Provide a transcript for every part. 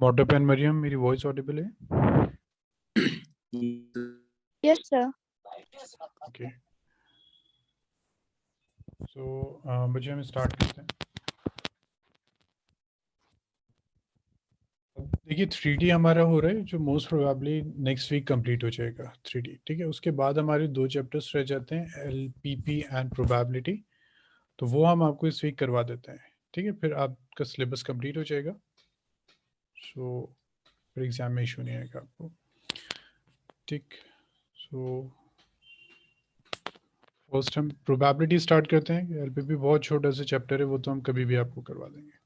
मोटो pen Maryam, मेरी voice Audible है? Yes, sir. Okay, सो बच्चे हम स्टार्ट करते हैं। देखिए 3D हमारा हो रहा है, जो most probably next week complete हो जाएगा 3D, ठीक है। उसके बाद हमारे 2 चैप्टर्स रह जाते हैं, LPP एंड प्रोबेबिलिटी, तो वो हम आपको इस वीक करवा देते हैं, ठीक है। फिर आपका सिलेबस कंप्लीट हो जाएगा, सो फिर एग्जाम में इशू नहीं आएगा आपको, ठीक। सो फर्स्ट हम प्रोबेबिलिटी स्टार्ट करते हैं। LPP बहुत छोटा सा चैप्टर है, वो तो हम कभी भी आपको करवा देंगे।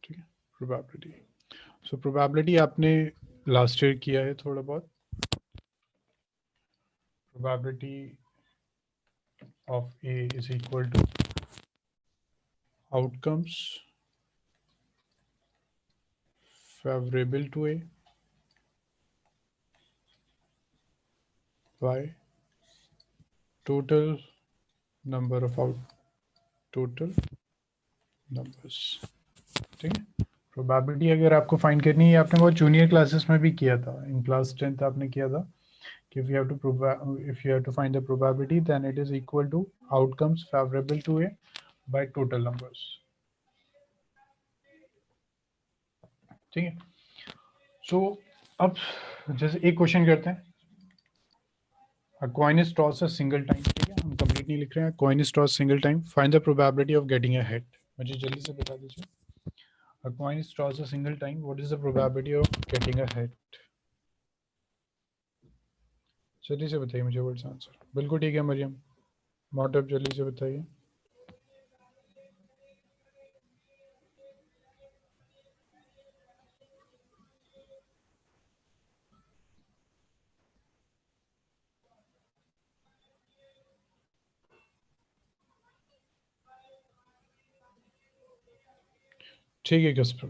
ठीक है, प्रोबेबिलिटी। सो प्रोबेबिलिटी आपने लास्ट ईयर किया है थोड़ा बहुत। Probability of A is equal to outcomes favorable to A by total number of total numbers, ठीक है। प्रोबेबिलिटी अगर आपको फाइंड करनी है, आपने बहुत जूनियर क्लासेस में भी किया था, इन क्लास 10th आपने किया था कि if you have to find the probability, then it is equal to outcomes favorable to A by total numbers, ठीक है। सो अब जैसे एक क्वेश्चन करते हैं, A coin is tossed a single time, ठीक है, हम कंप्लीट नहीं लिख रहे हैं। Coin is tossed single time, find the probability of getting a head। मुझे जल्दी से बता दीजिए, A coin is tossed a single time, what is the probability of getting a head? जल्दी से बताइए मुझे वर्ड्स आंसर। बिल्कुल ठीक है मरियम, मोटअप जल्दी से बताइए। ठीक है कस्पर,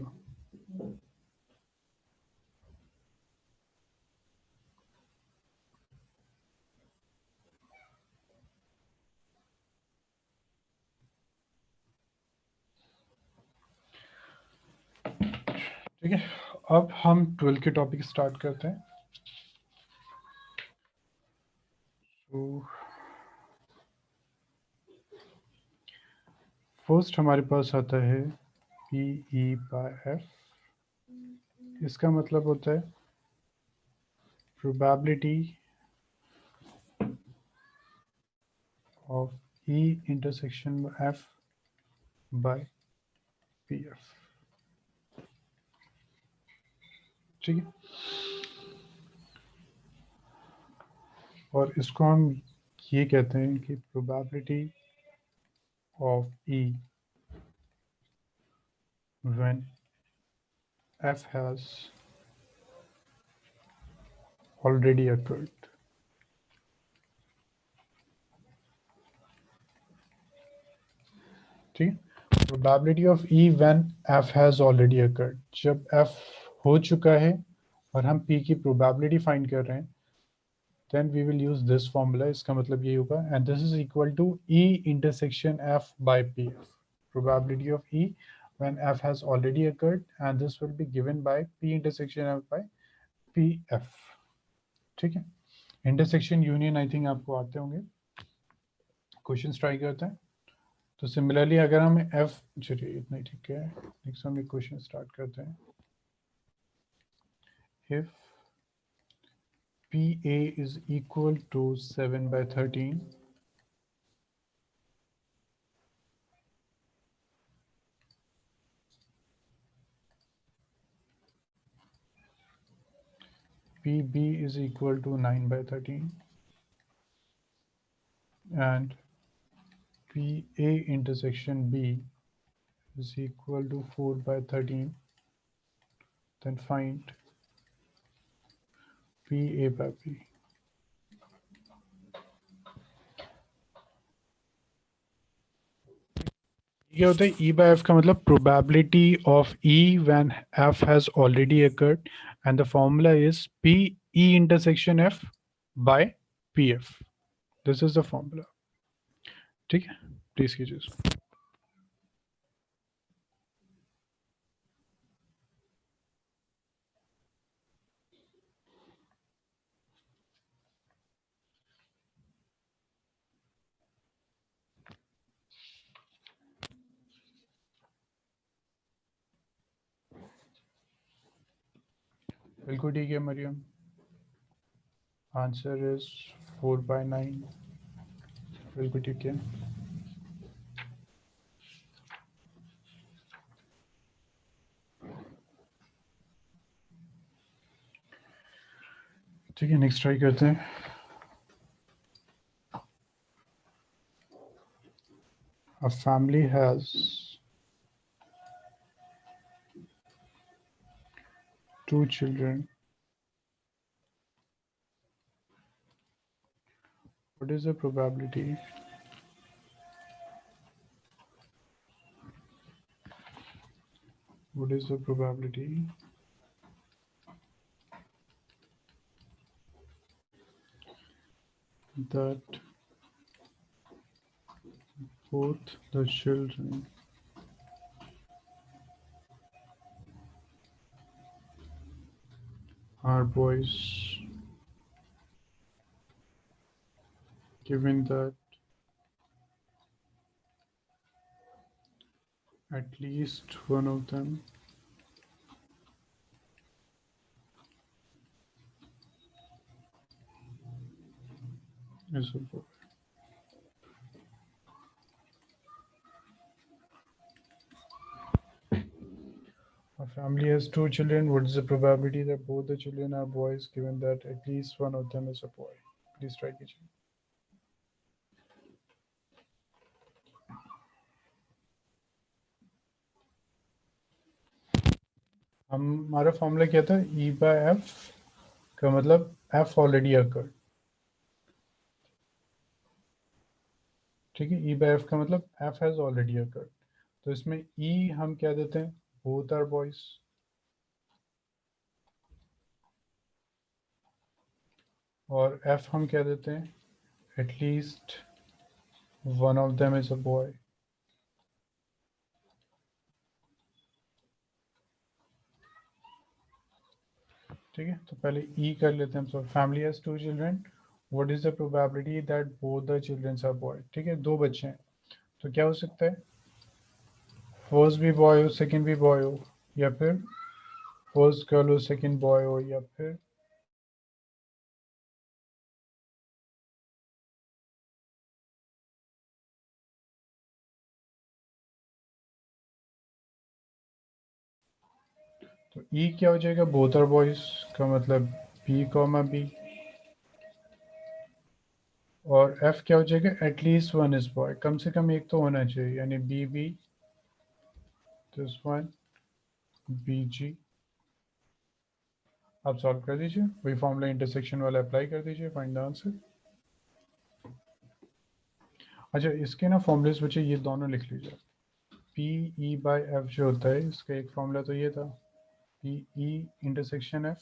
ठीक है। अब हम 12 के टॉपिक स्टार्ट करते हैं। फर्स्ट हमारे पास आता है PE/F, इसका मतलब होता है probability of E intersection F by PF, ठीक है। और इसको हम ये कहते हैं कि probability of E when F has already occurred, ठीक है। Probability of E when F has already occurred, जब F हो चुका है और हम P की प्रोबेबिलिटी फाइंड कर रहे हैं, then we will use this formula। इसका मतलब ये होगा, and this is equal to E intersection F by PF, probability of E when F has already occurred, and this will be given by P intersection F by PF, ठीक है। Intersection union I think आपको आते होंगे, question try करते हैं। तो similarly अगर हम F, चलिए इतना ही ठीक है, नेक्स्ट हम एक क्वेश्चन स्टार्ट करते हैं। If PA is equal to 7/13, PB is equal to 9/13, and PA intersection B is equal to 4/13, then find PA by B। ये होता है E by F का मतलब probability of E when F has already occurred, and the formula is PE intersection F by PF। This is the formula, ठीक है, please कीजिए इसको। बिल्कुल ठीक है मरियम, आंसर इज 4/9। बिल्कुल ठीक है। ठीक है, नेक्स्ट ट्राई करते हैं। A family has two children. What is the probability what is the probability that both the children are boys, given that at least one of them is a boy? A family has two children. What is the probability that both the children are boys, given that at least one of them is a boy? Please try कीजिए। हमारा formula क्या था? E by F का मतलब F already occurred. ठीक है, E by F का मतलब F हैज ऑलरेडी अकर्ड। तो इसमें E हम क्या देते हैं? Both are boys. और F हम क्या देते हैं? At least one of them is a boy. ठीक है, तो पहले E कर लेते हैं। तो family has two children, what is the probability that both the children are boy? ठीक है, दो बच्चे हैं, तो क्या हो सकता है? फर्स्ट भी बॉय हो, सेकंड भी बॉय हो, या फिर फर्स्ट गर्ल हो, सेकंड बॉय हो, या फिर तो E क्या हो जाएगा? बोथ आर बॉयज का मतलब B कॉमा B। और F क्या हो जाएगा? एटलीस्ट वन इज बॉय, कम से कम एक तो होना चाहिए, यानी B दिस वन BG। आप सॉल्व कर दीजिए, वही फॉर्मूला इंटरसेक्शन वाला अप्लाई कर दीजिए, फाइंड द आंसर। अच्छा, इसके ना फॉर्मूलेस बच्चे ये दोनों लिख लीजिए। पी ई बाई एफ जो होता है, इसका एक फॉर्मूला तो ये था, P E intersection F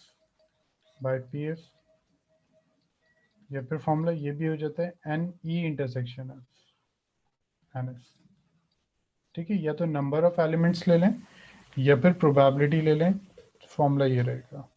by P F, या फिर फॉर्मूला ये भी हो जाता है N E intersection F N F. ठीक है, या तो नंबर ऑफ एलिमेंट्स ले लें या फिर प्रोबेबिलिटी ले लें, फॉर्मूला ये रहेगा।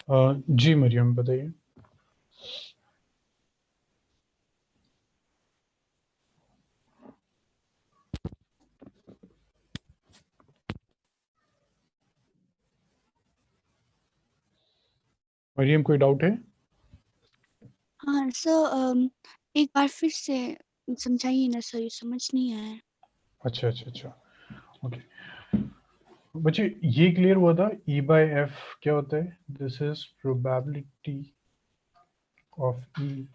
जी मरियम बताइए। मरियम कोई डाउट है? हाँ सर, एक बार फिर से समझाइए ना सर, ये समझ नहीं आया। अच्छा अच्छा अच्छा, ओके बच्चे ये क्लियर हुआ था E बाय एफ क्या होता है? This is probability of E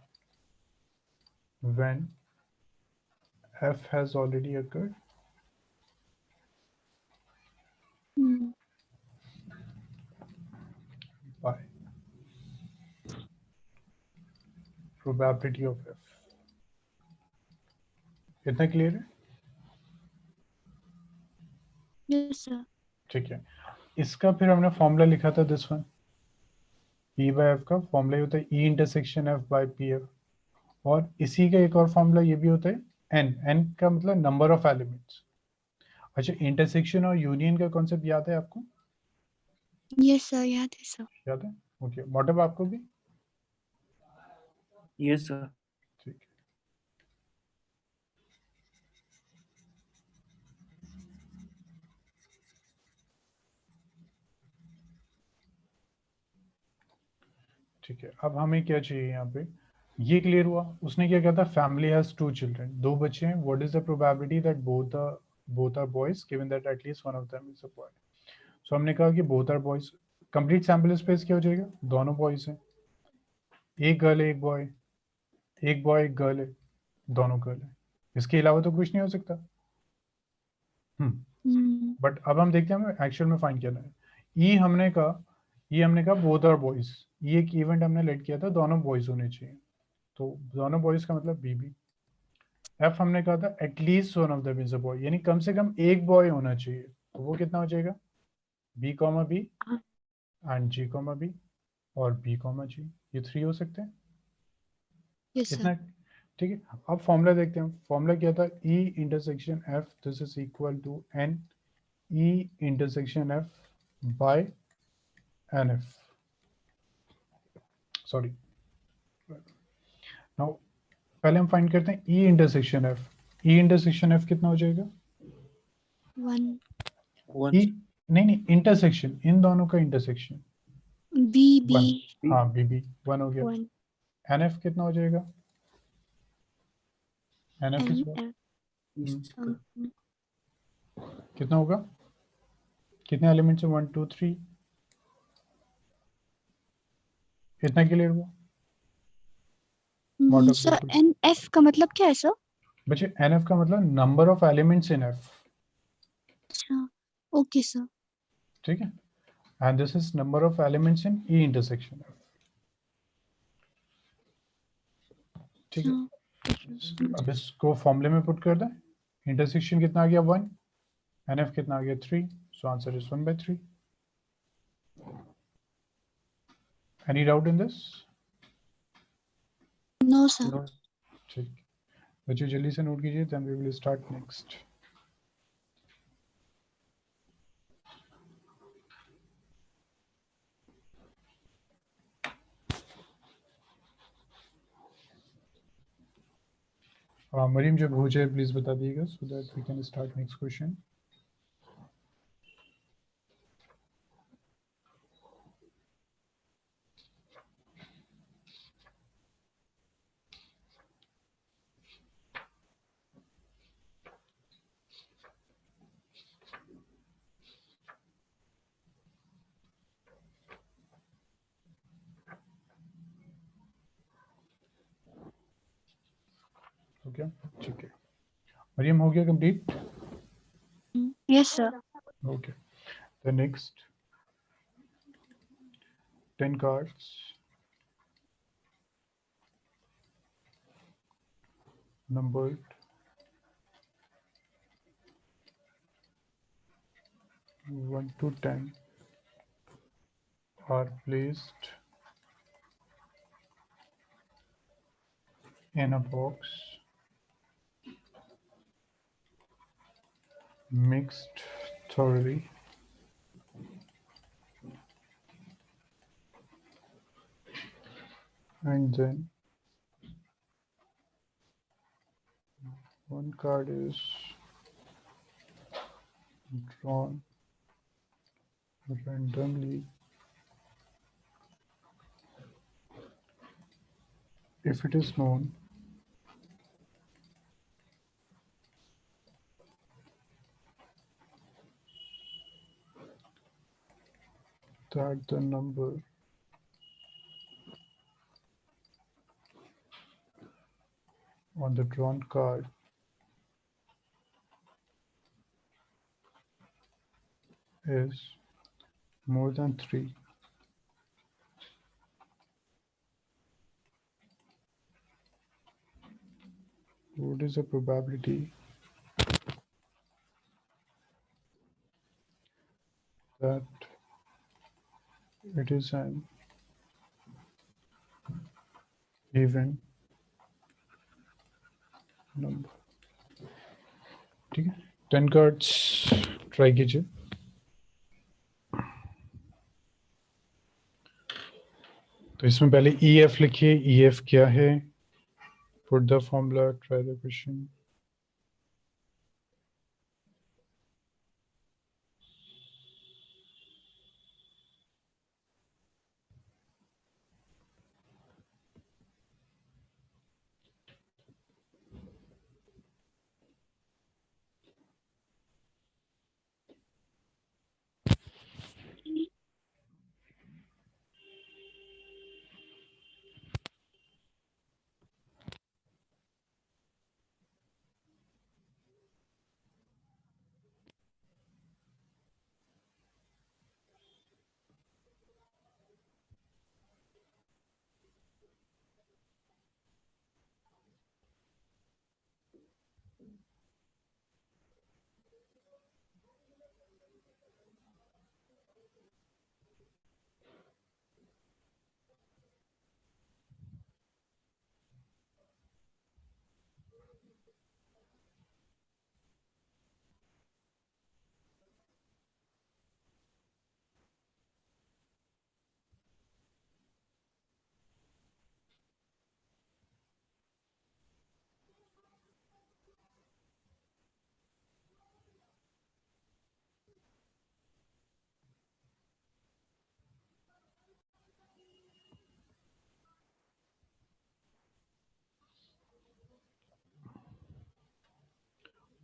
when F has already occurred hmm, by probability of F। इतना क्लियर है? Yes sir. ठीक है, इसका फिर हमने फॉर्मूला लिखा था this one, E by F का फॉर्मूला ये होता है E intersection F by P F. और इसी का एक और फॉर्मूला ये भी होता है N का मतलब नंबर ऑफ एलिमेंट्स। अच्छा, इंटरसेक्शन और यूनियन का कॉन्सेप्ट याद है आपको? यस सर, याद है सर। याद है, ओके मोटिव आपको भी? Yes sir. ठीक है, ठीक है। अब हमें क्या चाहिए यहाँ पे, ये क्लियर हुआ। उसने क्या कहा था, फैमिली हैज टू चिल्ड्रन, दो बच्चे हैं, what is the probability that both are boys given that at least one of them is a boy. So हमने कहा कि both are boys, complete sample space क्या हो जाएगा, दोनों बॉयज हैं। एक गर्ल है एक बॉय, एक बॉय एक गर्ल है, दोनों गर्ल है, इसके अलावा तो कुछ नहीं हो सकता। हम्म, बट अब हम देखते हैं हमें एक्चुअल में फाइंड करना है। ये हमने कहा बोथ आर बॉयज, ये एक इवेंट हमने लेट किया था, दोनों बॉयज होने चाहिए, तो दोनों बॉयज का मतलब बीबी। एफ हमने कहा था at least one of the is a boy, यानी कम से कम एक बॉय होना चाहिए, तो वो कितना हो जाएगा, बी कॉमा बी हाँ, एंड जी कॉमा बी और बी कॉमा जी, ये थ्री हो सकते हैं। Yes sir. इतना ठीक है। अब फॉर्मूला देखते हैं, फॉर्मूला क्या था, E intersection F this is equal to N E intersection F by N F, sorry now पहले हम फाइंड करते हैं E intersection F. E intersection F कितना हो जाएगा, 1 वन ई नहीं नहीं इंटरसेक्शन, इन दोनों का इंटरसेक्शन बी बी वन, हाँ बी वन हो गया। 1 एन एफ कितना हो जाएगा, N F N is F कितना होगा, कितने एलिमेंट्स है, वन टू थ्री, इतना क्लियर हुआ? मॉडल सर, बिल्कुल। एन एफ का मतलब क्या है सर? बच्चे एन एफ का मतलब number of elements in F, अच्छा, ओके सर। ठीक है, and this is number of elements in E intersection F, ठीक अच्छा, है। ओके। अब इसको फॉर्मूले में पुट कर दें, इंटरसेक्शन कितना आ गया वन, एन एफ कितना आ गया three, so answer is one by three. Any doubt in this? No sir. No. ठीक, बच्चे जल्दी से नोट कीजिए, then we will start next. Mariam जब हो जाए प्लीज बता दिएगा, so that we can start next question. Okay, ठीक है, मरियम हो गया complete? Yes sir. Okay, the next 10 cards numbered 1 to 10 are placed in a box mixed thoroughly and then one card is drawn randomly if it is known that the number on the drawn card is more than 3. What is the probability that it is an even number? ठीक है, 10 cards try कीजिए. तो इसमें पहले EF लिखिए. EF क्या है? Put the formula, try the question.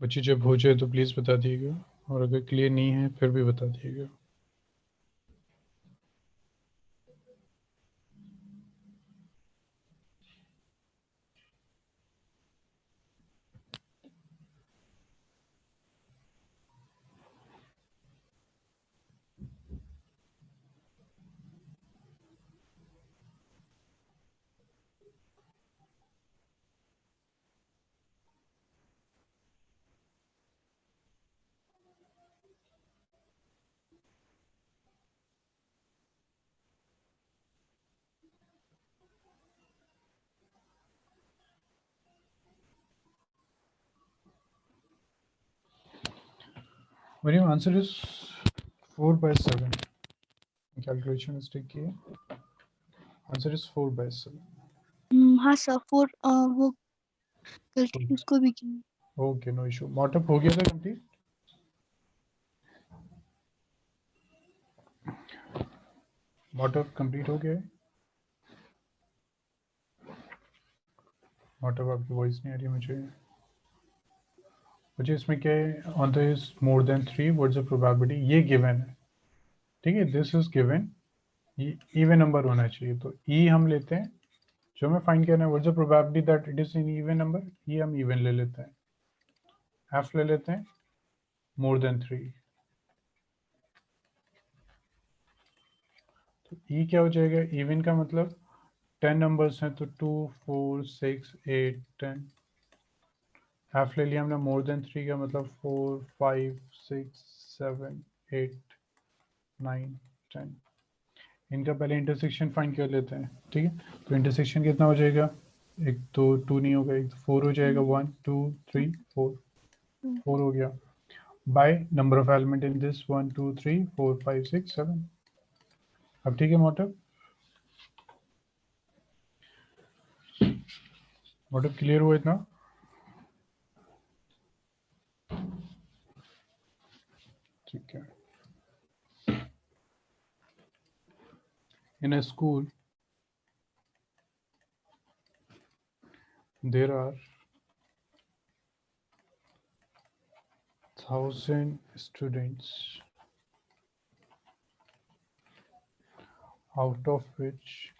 बच्चे जब हो जाए तो प्लीज़ बता दिएगा, और अगर क्लियर नहीं है फिर भी बता दिएगा. When your answer is 4/7, calculation mistake की है. Answer is 4/7. हाँ सर 4 वो गलती उसको भी की. Okay, no issue. मॉटअप हो गया था कंप्लीट. मॉटअप कंप्लीट हो गया है. मॉटअप आपकी वॉइस नहीं आ रही मुझे. मुझे इसमें क्या है, on the is more than 3 what's the probability, ये गिवन है. ठीक है, this is given. Even number होना चाहिए, तो ई हम लेते हैं. जो हमें फाइंड करना है what's the probability that it is in even number, ये हम इवन ले लेते हैं. एफ ले लेते हैं मोर देन 3. तो ई क्या हो जाएगा? इवन का मतलब 10 नंबर्स हैं, तो 2 4 6 8 10. एफ ले लिया हमने मोर देन 3 का मतलब 4 5 6 7 8 9 10. इनका पहले इंटरसेक्शन फाइंड कर लेते हैं. ठीक है, तो इंटरसेक्शन कितना हो जाएगा? एक तो 2 नहीं होगा, एक तो 4 हो जाएगा. 1 2 3 4, 4 हो गया. By number of element in this 1 2 3 4 5 6 7. अब ठीक है मोटिव. मोटिव क्लियर हुआ इतना? ठीक है. In a school, there are 1,000 students, out of which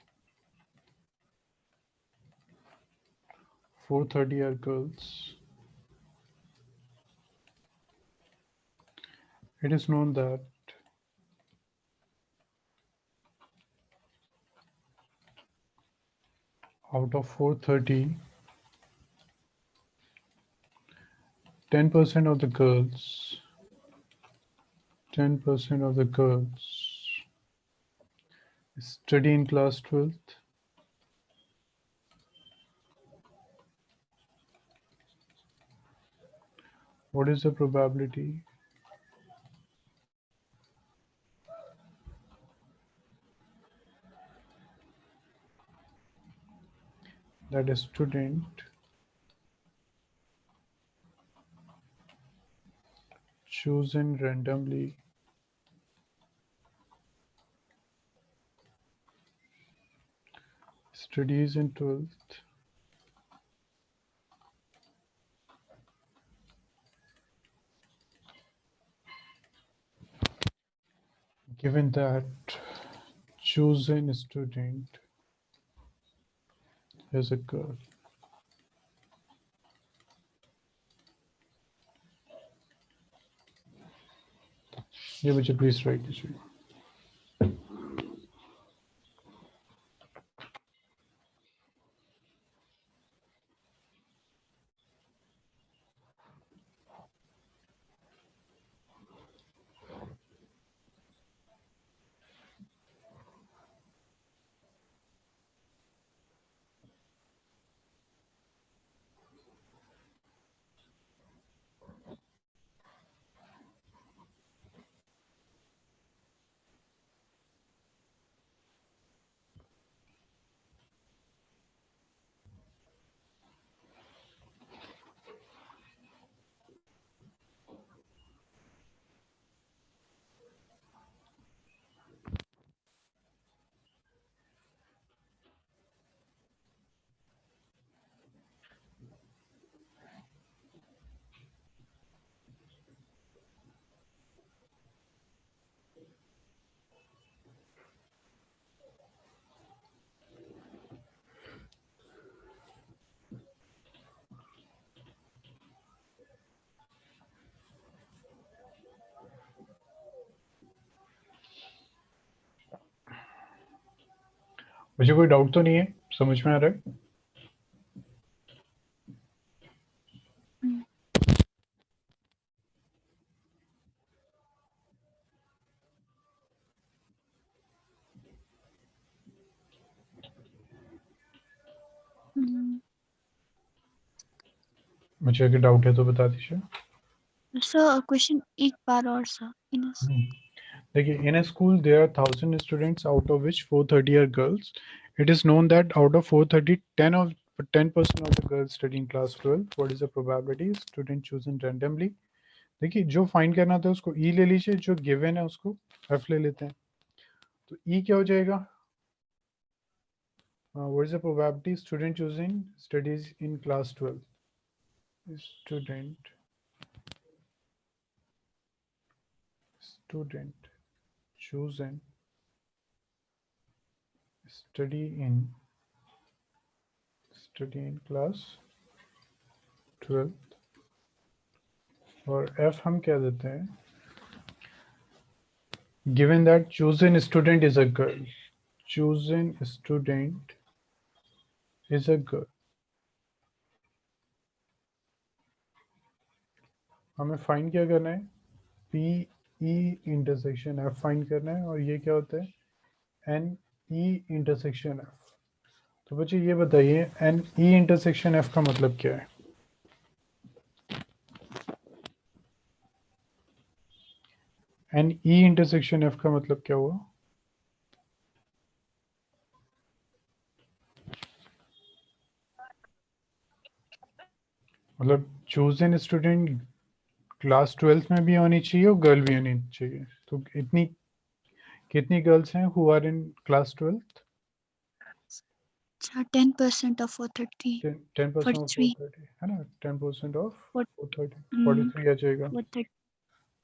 430 are girls. It is known that out of 430, 10% of the girls, 10% of the girls study in class 12th. What is the probability that a student chosen randomly studies in 12th? Given that chosen student is a girl. ये बच्चे please right कीजिए. मुझे कोई doubt तो नहीं है, समझ में आ रहा है? हम्म, हम्म। मुझे अगर डाउट है तो बता दीजिए. सर क्वेश्चन एक बार और सर इन देखिए, in a school there are 1,000 students, out of which 430 are girls. It is known that out of 430, 10% of the girls study in class 12. What is the probability? Student chosen randomly. देखिए, जो find करना था उसको ई ले लीजिए, जो given है उसको एफ ले लेते हैं. तो ई क्या हो जाएगा? What is the probability? Student choosing studies in class 12. Student chosen study in class 12. और एफ हम क्या देते हैं? Given that chosen student is a girl, chosen student is a girl. हमें फाइंड क्या करना है? P E intersection F find करना है, और ये क्या होता है? N E intersection F. तो बच्चे ये बताइए, एन ई इंटरसेक्शन एफ का मतलब क्या है? एन ई इंटरसेक्शन एफ का मतलब क्या हुआ? मतलब चूजन स्टूडेंट क्लास 12th में भी होनी चाहिए और गर्ल भी होनी चाहिए। तो इतनी कितनी गर्ल्स हैं who are in class 12th? अच्छा 10% ऑफ 430 10% ऑफ 43 430 है ना, 10% ऑफ फोर 430 43 आ जाएगा। 430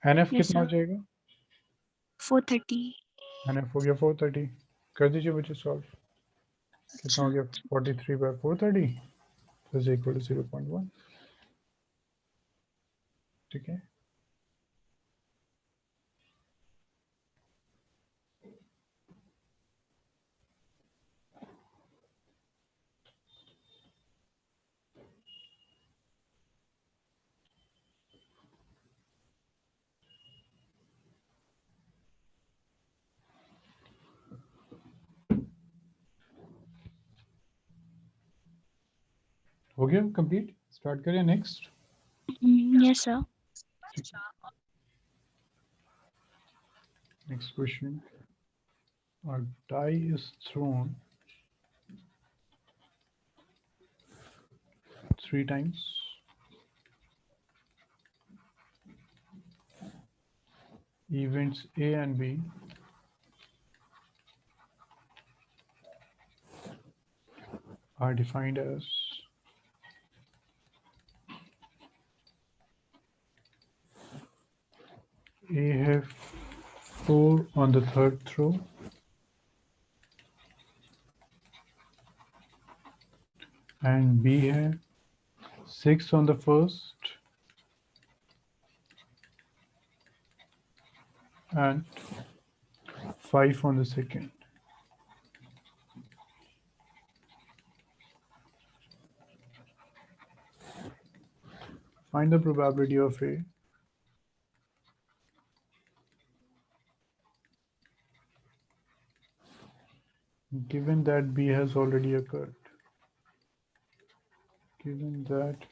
एनएफ यस कितना हो सर जाएगा? 430 एनएफ हो गया 430। कर दीजिए बच्चे सॉल्व। कितना अच्छा हो गया 43/430 प्लस इक्वल टू 0.1। ठीक है, हो गया कंप्लीट। स्टार्ट करें next. Yes sir next question. A die is thrown 3 times. Events A and B are defined as A have 4 on the third throw and B have 6 on the first and 5 on the second. Find the probability of A given that B has already occurred. Given that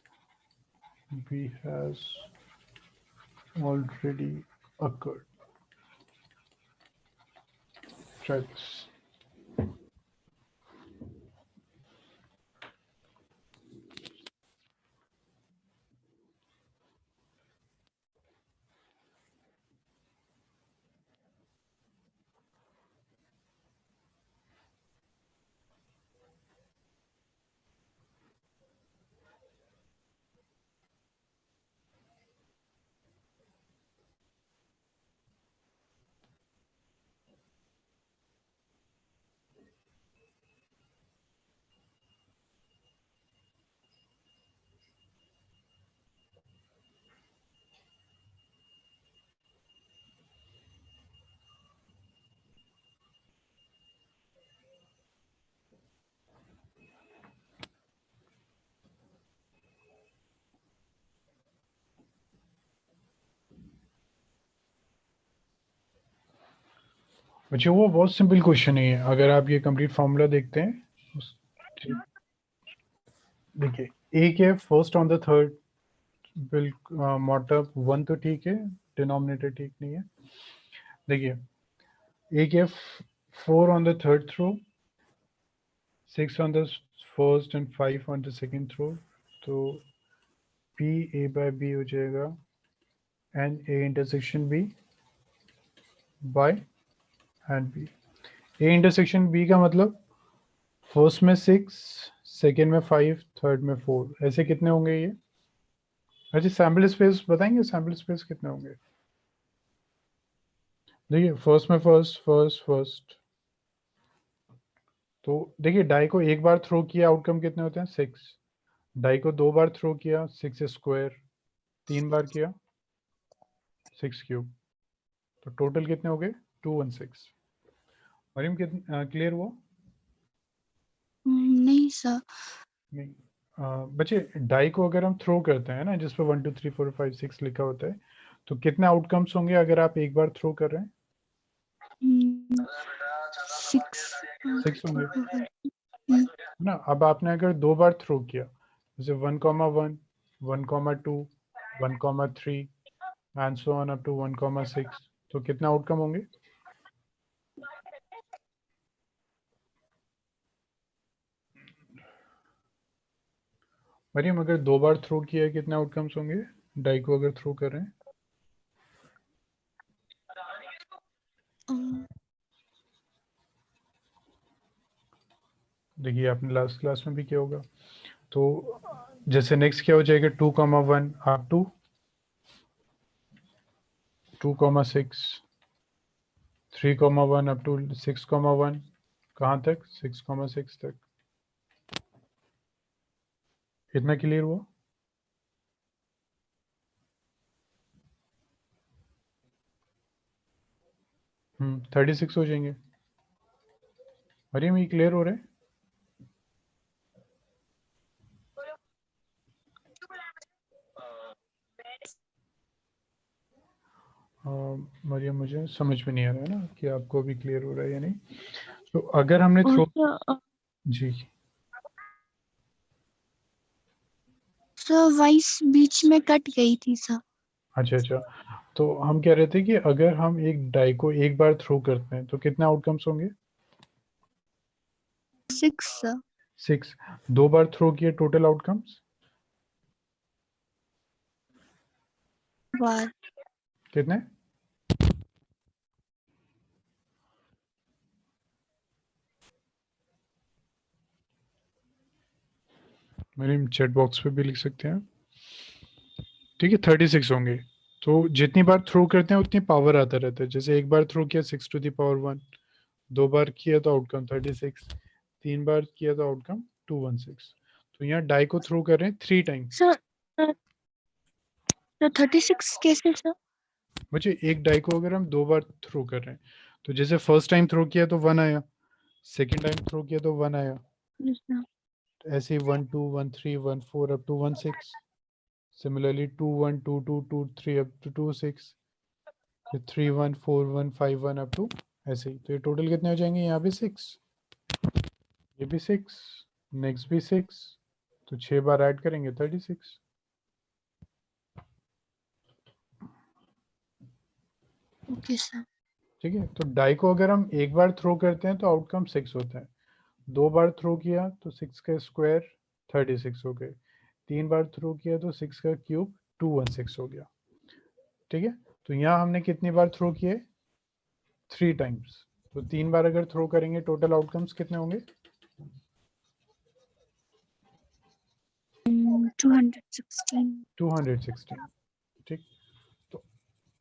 B has already occurred. Try this. अच्छा, वो बहुत simple question है। अगर आप ये complete formula देखते हैं, देखिए ए के फर्स्ट ऑन द थर्ड बिल्कुल मोटअप 1 तो ठीक है, डिनोमिनेटर ठीक नहीं है। देखिए ए के 4 on the third throw, 6 on the first and 5 on the second throw, तो पी ए बाय बी हो जाएगा and A intersection B by and B. A intersection B का मतलब फर्स्ट में 6, सेकेंड में 5, थर्ड में 4, ऐसे कितने होंगे ये? अच्छा सैम्पल स्पेस बताएंगे, सैम्पल स्पेस कितने होंगे? देखिए फर्स्ट में फर्स्ट फर्स्ट फर्स्ट, तो देखिए डाई को एक बार थ्रो किया आउटकम कितने होते हैं 6, डाई को 2 बार थ्रो किया 6 स्क्वायर, 3 बार किया 6 क्यूब, तो टोटल कितने हो गए 216। मरीम कितने क्लियर हुआ? नहीं सर नहीं बच्चे, डाई को अगर हम थ्रो करते हैं ना, जिस पर 1 2 3 4 5 6 लिखा होता है, तो कितने आउटकम्स होंगे अगर आप एक बार थ्रो कर रहे हैं? 6 6 होंगे है ना। अब आपने अगर 2 बार थ्रो किया, जैसे 1,1 1,2 1,3 and so on up to 1,6, तो कितना आउटकम होंगे? मरियम अगर 2 बार थ्रो किया है कितने आउटकम्स होंगे डाई को अगर थ्रो कर रहे हैं? देखिए आपने लास्ट क्लास में भी किया होगा। तो जैसे नेक्स्ट क्या हो जाएगा 2,1 अप टू 2,6, 3,1 अप टू 6,1, कहाँ तक 6,6 तक। इतना क्लियर हुआ? हम्म, 36 हो जाएंगे। मरियम ये क्लियर हो रहा है? मरियम मुझे समझ में नहीं आ रहा है ना कि आपको भी क्लियर हो रहा है या नहीं। तो अगर हमने थ्रो जी सर वॉइस बीच में कट गई थी सर। अच्छा अच्छा, तो हम कह रहे थे कि अगर हम एक डाई को एक बार थ्रो करते हैं तो कितने आउटकम्स होंगे? 6 सर। 6। 2 बार थ्रो किए टोटल आउटकम्स बार कितने? मेरे चैट बॉक्स पे भी लिख सकते हैं। ठीक है 36 होंगे। तो जितनी बार थ्रो करते हैं उतनी पावर आता रहता है। जैसे एक बार थ्रो किया 6⁻1, 2 बार किया तो आउटकम 36, 3 बार किया तो आउटकम 216। तो यहाँ डाई को थ्रो कर रहे हैं 3 टाइम। सर। तो 36 कैसे सर? मुझे एक डाई को अगर हम 2 बार थ्रो कर रहे हैं तो जैसे फर्स्ट टाइम थ्रो किया तो 1 आया, सेकेंड टाइम थ्रो किया तो 1 आया, Yes, sir. ऐसे 1 2 1 3 1 4 up to 16। Similarly 2 1 2 2 2 3 up to 26, फिर 3 1 4 1 5 1 अप टू ऐसे ही। तो ये टोटल कितने हो जाएंगे? यहाँ भी 6, ये भी 6, नेक्स्ट भी 6, तो 6 बार ऐड करेंगे 36। Okay sir. ठीक है, तो डाई को अगर हम एक बार थ्रो करते हैं तो आउटकम 6 होता है। 2 बार थ्रो किया तो 6 का स्क्वायर 36 हो गए, 3 बार थ्रो किया तो 6 का क्यूब 216 हो गया। ठीक है, तो यहाँ हमने कितनी बार थ्रो किए? 3 टाइम्स। तो 3 बार अगर थ्रो करेंगे टोटल आउटकम्स कितने होंगे? 216। 216। ठीक, तो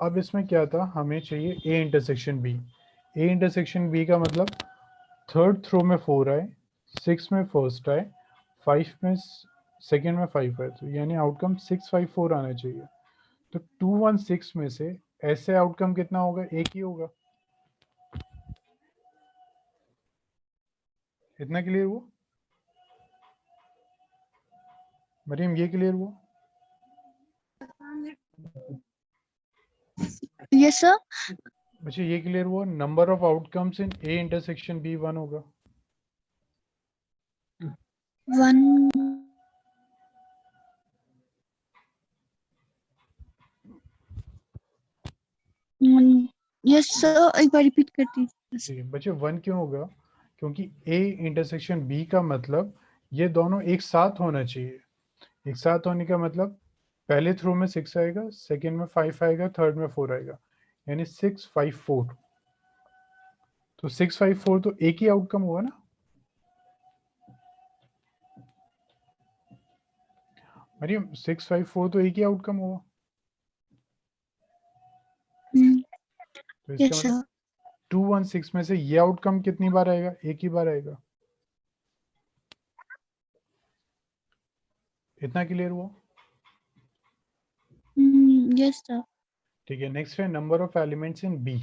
अब इसमें क्या था, हमें चाहिए A intersection B. A intersection B का मतलब थर्ड थ्रो में 4 आए, 6 में फर्स्ट आए, 5 में सेकेंड में 5 आए, तो यानी आउटकम 654 आना चाहिए। तो 216 में से ऐसे आउटकम कितना होगा? एक ही होगा। इतना क्लियर हुआ? मरीम ये क्लियर हुआ? Yes sir. अच्छा ये क्लियर हुआ, number of outcomes in A intersection B 1 होगा। 1। यस सर, एक बार रिपीट कर दीजिए। ठीक है बच्चे 1 क्यों होगा? क्योंकि ए इंटरसेक्शन बी का मतलब ये दोनों एक साथ होना चाहिए। एक साथ होने का मतलब पहले थ्रो में 6 आएगा, सेकेंड में 5 आएगा, थर्ड में 4 आएगा, यानी 654। तो 654 तो एक ही आउटकम हुआ ना। मरियम 654 तो एक ही आउटकम हुआ। तो इसका यस मतलब सर। 216 में से ये आउटकम कितनी बार आएगा? एक ही बार आएगा। इतना क्लियर हुआ? Yes sir. ठीक है, नेक्स्ट है number of elements in B.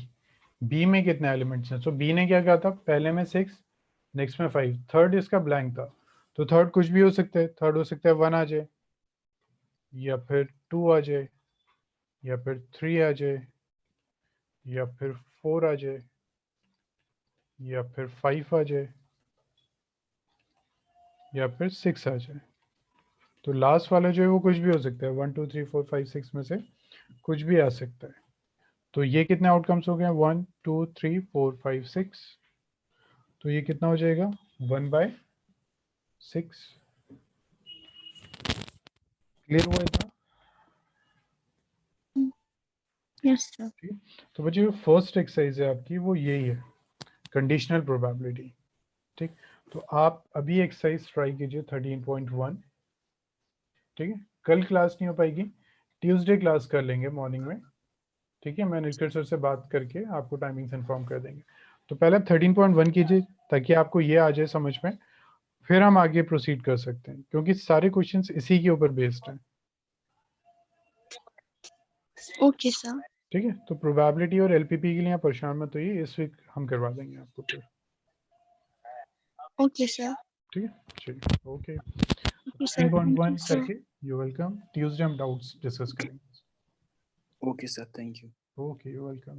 B में कितने एलिमेंट्स हैं? तो बी ने क्या कहा था? पहले में 6, नेक्स्ट में 5, थर्ड इसका ब्लैंक था। तो थर्ड कुछ भी हो सकता है। थर्ड हो सकता है 1 आ जाए, या फिर 2 आ जाए, या फिर 3 आ जाए, या फिर 4 आ जाए, या फिर 5 आ जाए, या फिर 6 आ जाए। तो लास्ट वाला जो है वो कुछ भी हो सकता है, 1 2 3 4 5 6 में से कुछ भी आ सकता है। तो ये कितने आउटकम्स हो गए? 1 2 3 4 5 6। तो ये कितना हो जाएगा? 1/6। क्लियर हुआ इतना? Yes sir. ठीक है, तो बच्चे जो फर्स्ट एक्सरसाइज है आपकी वो यही है, कंडीशनल प्रोबेबिलिटी। ठीक, तो आप अभी एक्सरसाइज ट्राई कीजिए 13.1। ठीक है, कल क्लास नहीं हो पाएगी, ट्यूसडे क्लास कर लेंगे मॉर्निंग में। ठीक है, मैं निखिल सर से बात करके आपको टाइमिंग्स इन्फॉर्म कर देंगे। तो पहले आप 13.1 कीजिए ताकि आपको ये आ जाए समझ में, फिर हम आगे प्रोसीड कर सकते हैं क्योंकि सारे क्वेश्चंस इसी के ऊपर बेस्ड हैं। Okay sir. ठीक है, तो प्रोबेबिलिटी और एलपीपी के लिए आप परेशान मत होइए, इस वीक हम करवा देंगे आपको फिर। Okay sir. ठीक है, चलिए okay. Okay sir, thank you 13.1 sir. करके यू वेलकम, ट्यूसडे हम डाउट्स डिस्कस करेंगे। Okay, sir. Thank you. Okay, you welcome.